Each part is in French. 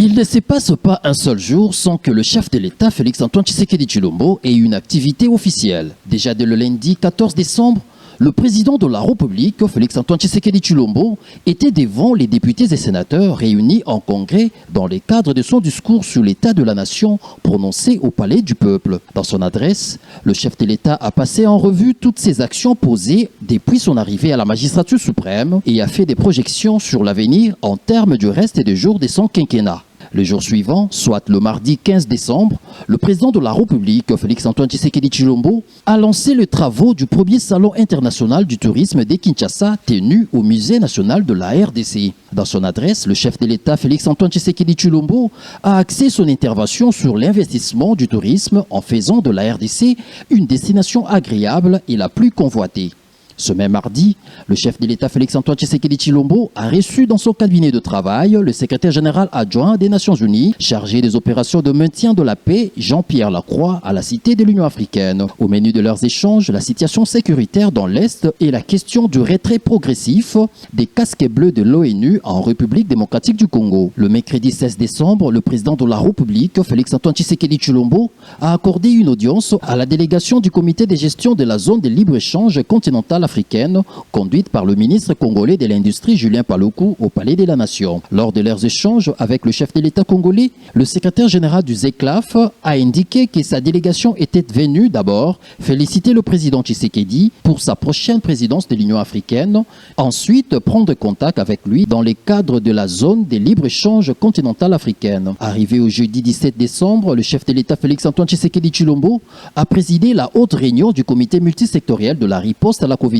Il ne se passe pas un seul jour sans que le chef de l'État, Félix-Antoine Tshisekedi Tshilombo, ait une activité officielle. Déjà dès le lundi 14 décembre, le président de la République, Félix-Antoine Tshisekedi Tshilombo, était devant les députés et sénateurs réunis en congrès dans le cadre de son discours sur l'état de la nation prononcé au Palais du Peuple. Dans son adresse, le chef de l'État a passé en revue toutes ses actions posées depuis son arrivée à la magistrature suprême et a fait des projections sur l'avenir en termes du reste des jours de son quinquennat. Le jour suivant, soit le mardi 15 décembre, le président de la République, Félix-Antoine Tshisekedi Tshilombo, a lancé les travaux du premier salon international du tourisme de Kinshasa tenu au Musée national de la RDC. Dans son adresse, le chef de l'État, Félix-Antoine Tshisekedi Tshilombo, a axé son intervention sur l'investissement du tourisme en faisant de la RDC une destination agréable et la plus convoitée. Ce même mardi, le chef de l'État Félix-Antoine Tshisekedi Tshilombo a reçu dans son cabinet de travail le secrétaire général adjoint des Nations Unies, chargé des opérations de maintien de la paix, Jean-Pierre Lacroix, à la Cité de l'Union africaine. Au menu de leurs échanges, la situation sécuritaire dans l'Est et la question du retrait progressif des casques bleus de l'ONU en République démocratique du Congo. Le mercredi 16 décembre, le président de la République, Félix-Antoine Tshisekedi Tshilombo, a accordé une audience à la délégation du comité de gestion de la zone de libre-échange continentale africaine, conduite par le ministre congolais de l'Industrie Julien Paluku au Palais de la Nation. Lors de leurs échanges avec le chef de l'État congolais, le secrétaire général du ZECLAF a indiqué que sa délégation était venue d'abord féliciter le président Tshisekedi pour sa prochaine présidence de l'Union africaine, ensuite prendre contact avec lui dans le cadre de la zone de libre-échange continentale africaine. Arrivé au jeudi 17 décembre, le chef de l'État Félix-Antoine Tshisekedi Tshilombo a présidé la haute réunion du comité multisectoriel de la riposte à la COVID-19,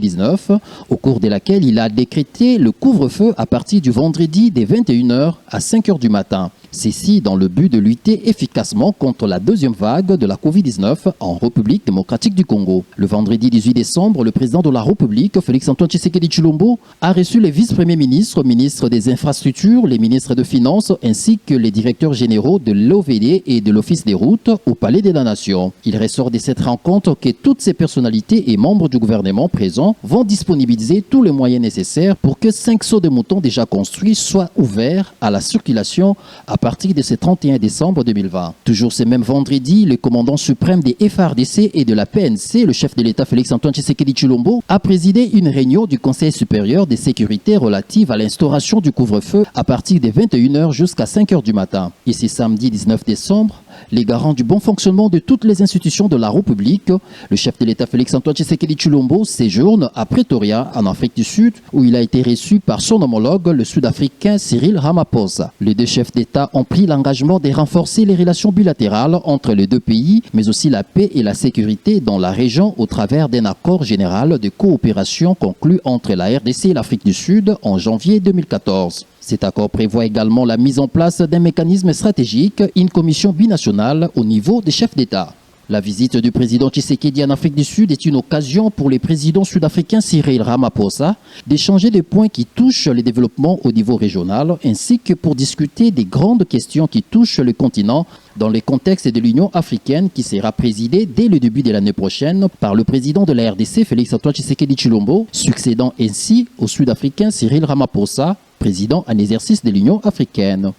au cours de laquelle il a décrété le couvre-feu à partir du vendredi dès 21h à 5h du matin. Ceci dans le but de lutter efficacement contre la deuxième vague de la COVID-19 en République démocratique du Congo. Le vendredi 18 décembre, le président de la République, Félix-Antoine Tshisekedi Tshilombo, a reçu les vice-premiers ministres, ministres des infrastructures, les ministres de finances ainsi que les directeurs généraux de l'OVD et de l'Office des routes au Palais de la Nation. Il ressort de cette rencontre que toutes ces personnalités et membres du gouvernement présents vont disponibiliser tous les moyens nécessaires pour que 5 sauts de moutons déjà construits soient ouverts à la circulation à partir de ce 31 décembre 2020. Toujours ce même vendredi, le commandant suprême des FARDC et de la PNC, le chef de l'État Félix-Antoine Tshisekedi Tshilombo, a présidé une réunion du Conseil supérieur de sécurité relative à l'instauration du couvre-feu à partir de 21h jusqu'à 5h du matin. Et ce samedi 19 décembre, les garants du bon fonctionnement de toutes les institutions de la République, le chef de l'État Félix-Antoine Tshisekedi Tshilombo séjourne à Pretoria, en Afrique du Sud, où il a été reçu par son homologue, le Sud-Africain Cyril Ramaphosa. Les deux chefs d'État ont pris l'engagement de renforcer les relations bilatérales entre les deux pays, mais aussi la paix et la sécurité dans la région au travers d'un accord général de coopération conclu entre la RDC et l'Afrique du Sud en janvier 2014. Cet accord prévoit également la mise en place d'un mécanisme stratégique, une commission binationale au niveau des chefs d'État. La visite du président Tshisekedi en Afrique du Sud est une occasion pour les présidents sud-africains Cyril Ramaphosa d'échanger des points qui touchent le développement au niveau régional ainsi que pour discuter des grandes questions qui touchent le continent dans le contexte de l'Union africaine qui sera présidée dès le début de l'année prochaine par le président de la RDC Félix-Antoine Tshisekedi Tshilombo, succédant ainsi au Sud-Africain Cyril Ramaphosa, président en exercice de l'Union africaine.